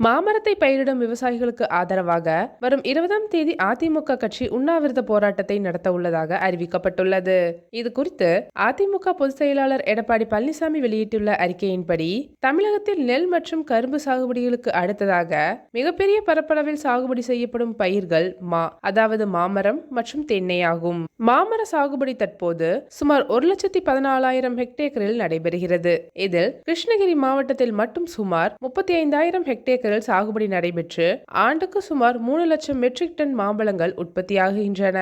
மாமரத்தை பயிரிடும் விவசாயிகளுக்கு ஆதரவாக வரும் 20ஆம் தேதி அதிமுக கட்சி உண்ணாவிரத போராட்டத்தை நடத்த உள்ளதாக அறிவிக்கப்பட்டுள்ளது. இது குறித்து அதிமுக பொதுச் செயலாளர் எடப்பாடி பழனிசாமி வெளியிட்டுள்ள அறிக்கையின்படி, தமிழகத்தில் நெல் மற்றும் கரும்பு சாகுபடிகளுக்கு அடுத்ததாக மிகப்பெரிய பரப்பளவில் சாகுபடி செய்யப்படும் பயிர்கள் அதாவது மாமரம் மற்றும் தென்னை ஆகும். மாமர சாகுபடி தற்போது சுமார் 1,14,000 ஹெக்டேரில் நடைபெறுகிறது. இதில் கிருஷ்ணகிரி மாவட்டத்தில் மட்டும் சுமார் 35,000 ஹெக்டேர் சாகுபடி நடைபெற்று ஆண்டுக்கு சுமார் 3 லட்சம் மெட்ரிக் டன் மாம்பழங்கள் உற்பத்தியாகின்றன.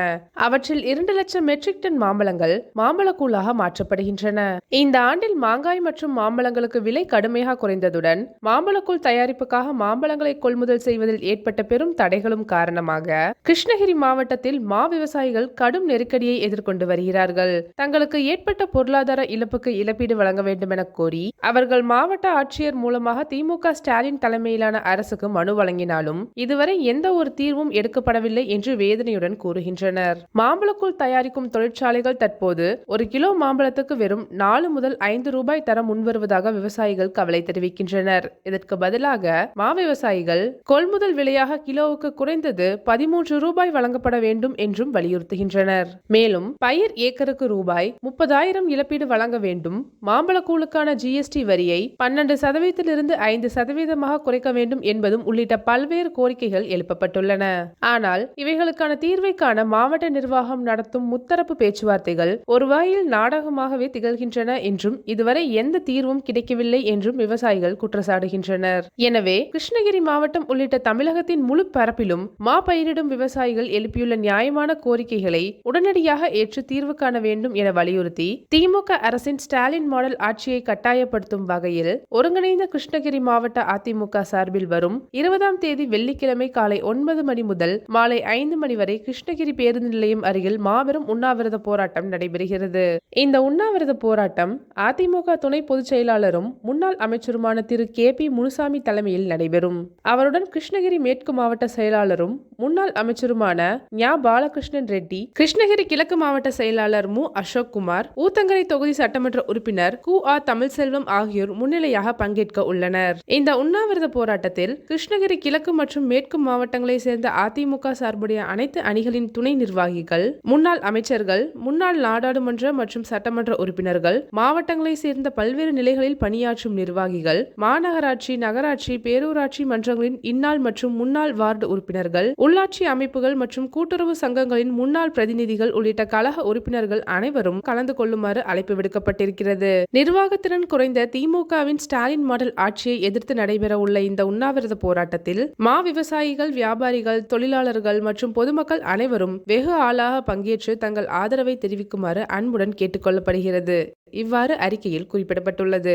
அவற்றில் 2 லட்சம் மெட்ரிக் டன் மாம்பழங்கள் மாம்பழக்கூழாக மாற்றப்படுகின்றன. இந்த ஆண்டில் மாங்காய் மற்றும் மாம்பழங்களுக்கு விலை கடுமையாக குறைந்ததுடன் மாம்பழக்கூழ் தயாரிப்புக்காக மாம்பழங்களை கொள்முதல் செய்வதில் ஏற்பட்ட பெரும் தடைகளும் காரணமாக கிருஷ்ணகிரி மாவட்டத்தில் மா விவசாயிகள் கடும் நெருக்கடியை எதிர்கொண்டு வருகிறார்கள். தங்களுக்கு ஏற்பட்ட பொருளாதார இழப்புக்கு இழப்பீடு வழங்க வேண்டும் என கோரி அவர்கள் மாவட்ட ஆட்சியர் மூலமாக திமுக ஸ்டாலின் தலைமையிலான அரசுக்கு மனு வழங்கினாலும் இதுவரை எந்த ஒரு தீர்வும் எடுக்கப்படவில்லை என்று வேதனையுடன் கூறுகின்றனர். மாம்பழக்கூழ் தயாரிக்கும் தொழிற்சாலைகள் தற்போது ஒரு கிலோ மாம்பழத்துக்கு வெறும் 4 முதல் 5 ரூபாய் தர முன்வருவதாக விவசாயிகள் கவலை தெரிவிக்கின்றனர். இதற்கு பதிலாக மா விவசாயிகள் கொள்முதல் விலையாக கிலோவுக்கு குறைந்தது 13 ரூபாய் வழங்கப்பட வேண்டும் என்றும் வலியுறுத்துகின்றனர். மேலும் பயிர் ஏக்கருக்கு ரூபாய் 30,000 இழப்பீடு வழங்க வேண்டும், மாம்பழக்கூழுக்கான GST வரியை 12% 5% குறைக்க வேண்டும் என்பதும் உள்ளிட்ட பல்வேறு கோரிக்கைகள் எழுப்பப்பட்டுள்ளன. ஆனால் இவைகளுக்கான தீர்வை காண மாவட்ட நிர்வாகம் நடத்தும் முத்தரப்பு பேச்சுவார்த்தைகள் ஒரு வகையில் நாடகமாகவே திகழ்கின்றன என்றும் இதுவரை எந்த தீர்வும் கிடைக்கவில்லை என்றும் விவசாயிகள் குற்றச்சாட்டுகின்றனர். எனவே கிருஷ்ணகிரி மாவட்டம் உள்ளிட்ட தமிழகத்தின் முழு பரப்பிலும் மா பயிரிடும் விவசாயிகள் எழுப்பியுள்ள நியாயமான கோரிக்கைகளை உடனடியாக ஏற்று தீர்வு காண வேண்டும் என வலியுறுத்தி திமுக அரசின் ஸ்டாலின் மாடல் ஆட்சியை கட்டாயப்படுத்தும் வகையில் ஒருங்கிணைந்த கிருஷ்ணகிரி மாவட்ட அதிமுக சார்பில் வரும் 20ஆம் தேதி வெள்ளிக்கிழமை காலை 9 மணி முதல் மாலை 5 மணி வரை கிருஷ்ணகிரி பேருந்து நிலையம் அருகில் மாபெரும் உண்ணாவிரத போராட்டம் நடைபெறுகிறது. இந்த உண்ணாவிரத போராட்டம் அதிமுக துணை பொதுச் செயலாளரும் முன்னாள் அமைச்சருமான திரு KP முனுசாமி தலைமையில் நடைபெறும். அவருடன் கிருஷ்ணகிரி மேற்கு மாவட்ட செயலாளரும் முன்னாள் அமைச்சருமான ஞா பாலகிருஷ்ணன் ரெட்டி, கிருஷ்ணகிரி கிழக்கு மாவட்ட செயலாளர் மு அசோக் குமார், ஊத்தங்கரை தொகுதி சட்டமன்ற உறுப்பினர் கு.ஆ. தமிழ்செல்வம் ஆகியோர் முன்னிலையாக பங்கேற்க உள்ளனர். இந்த உண்ணாவிரத போராட்டத்தில் கிருஷ்ணகிரி கிழக்கு மற்றும் மேற்கு மாவட்டங்களை சேர்ந்த அதிமுக சார்புடைய அனைத்து அணிகளின் துணை நிர்வாகிகள், முன்னாள் அமைச்சர்கள், முன்னாள் நாடாளுமன்ற மற்றும் சட்டமன்ற உறுப்பினர்கள், மாவட்டங்களை சேர்ந்த பல்வேறு நிலைகளில் பணியாற்றும் நிர்வாகிகள், மாநகராட்சி, நகராட்சி, பேரூராட்சி மன்றங்களின் இந்நாள் மற்றும் முன்னாள் வார்டு உறுப்பினர்கள், உள்ளாட்சி அமைப்புகள் மற்றும் கூட்டுறவு சங்கங்களின் முன்னாள் பிரதிநிதிகள் உள்ளிட்ட கழக உறுப்பினர்கள் அனைவரும் கலந்து கொள்ளுமாறு அழைப்பு விடுக்கப்பட்டிருக்கிறது. நிர்வாகத்திறன் குறைந்த திமுகவின் ஸ்டாலின் மாடல் ஆட்சியை எதிர்த்து நடைபெற உள்ள இந்த உண்ணாவிரத போராட்டத்தில் மா விவசாயிகள், வியாபாரிகள், தொழிலாளர்கள் மற்றும் பொதுமக்கள் அனைவரும் வெகு ஆளாக பங்கேற்று தங்கள் ஆதரவை தெரிவிக்குமாறு அன்புடன் கேட்டுக்கொள்ளப்படுகிறது. இவ்வாறு அறிக்கையில் குறிப்பிடப்பட்டுள்ளது.